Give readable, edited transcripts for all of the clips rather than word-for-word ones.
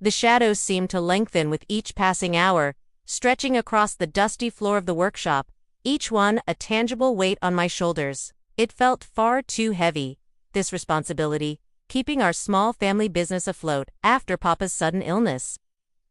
The shadows seemed to lengthen with each passing hour, stretching across the dusty floor of the workshop, each one a tangible weight on my shoulders. It felt far too heavy, this responsibility, keeping our small family business afloat after Papa's sudden illness.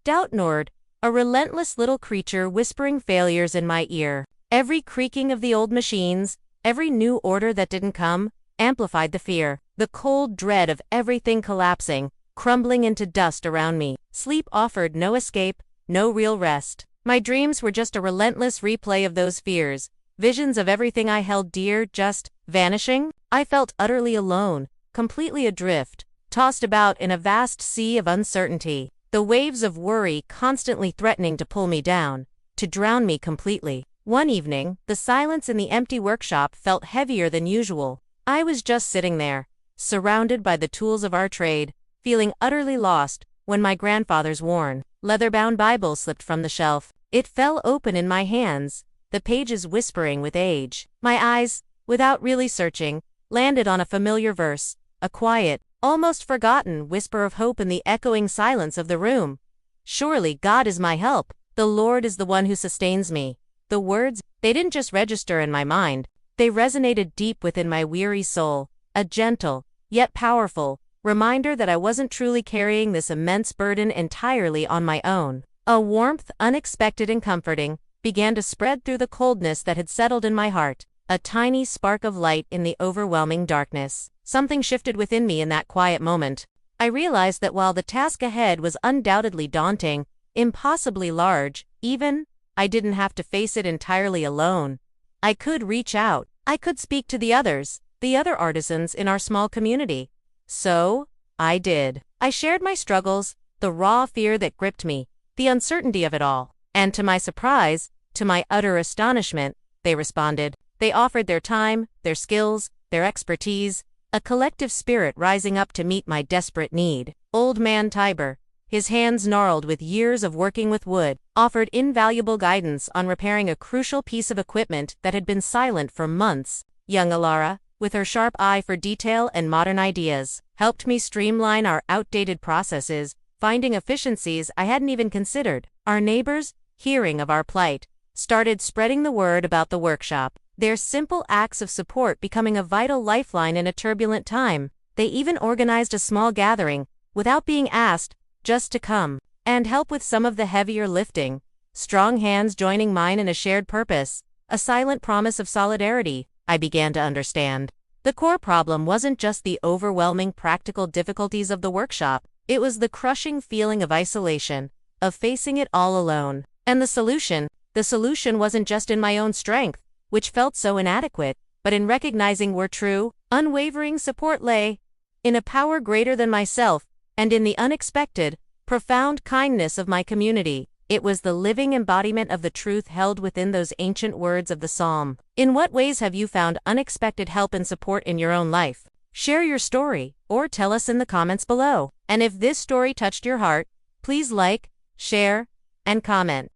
Doubt gnawed, a relentless little creature whispering failures in my ear. Every creaking of the old machines, every new order that didn't come, amplified the fear, the cold dread of everything collapsing, crumbling into dust around me. Sleep offered no escape, no real rest. My dreams were just a relentless replay of those fears, visions of everything I held dear just vanishing. I felt utterly alone, completely adrift, tossed about in a vast sea of uncertainty, the waves of worry constantly threatening to pull me down, to drown me completely. One evening, the silence in the empty workshop felt heavier than usual. I was just sitting there, surrounded by the tools of our trade, feeling utterly lost, when my grandfather's worn, leather-bound Bible slipped from the shelf. It fell open in my hands, the pages whispering with age. My eyes, without really searching, landed on a familiar verse, a quiet, almost forgotten whisper of hope in the echoing silence of the room. "Surely God is my help. The Lord is the one who sustains me." The words, they didn't just register in my mind, they resonated deep within my weary soul, a gentle, yet powerful, reminder that I wasn't truly carrying this immense burden entirely on my own. A warmth, unexpected and comforting, began to spread through the coldness that had settled in my heart, a tiny spark of light in the overwhelming darkness. Something shifted within me in that quiet moment. I realized that while the task ahead was undoubtedly daunting, impossibly large, even, I didn't have to face it entirely alone. I could reach out. I could speak to the others, the other artisans in our small community. So, I did. I shared my struggles, the raw fear that gripped me, the uncertainty of it all. And to my surprise, to my utter astonishment, they responded. They offered their time, their skills, their expertise, a collective spirit rising up to meet my desperate need. Old Man Tiber, his hands gnarled with years of working with wood, offered invaluable guidance on repairing a crucial piece of equipment that had been silent for months. Young Alara, with her sharp eye for detail and modern ideas, helped me streamline our outdated processes, finding efficiencies I hadn't even considered. Our neighbors, hearing of our plight, started spreading the word about the workshop, their simple acts of support becoming a vital lifeline in a turbulent time. They even organized a small gathering, without being asked, just to come and help with some of the heavier lifting, strong hands joining mine in a shared purpose, a silent promise of solidarity. I began to understand. The core problem wasn't just the overwhelming practical difficulties of the workshop, it was the crushing feeling of isolation, of facing it all alone. And the solution wasn't just in my own strength, which felt so inadequate, but in recognizing where true, unwavering support lay, in a power greater than myself, and in the unexpected, profound kindness of my community. It was the living embodiment of the truth held within those ancient words of the psalm. In what ways have you found unexpected help and support in your own life? Share your story, or tell us in the comments below. And if this story touched your heart, please like, share, and comment.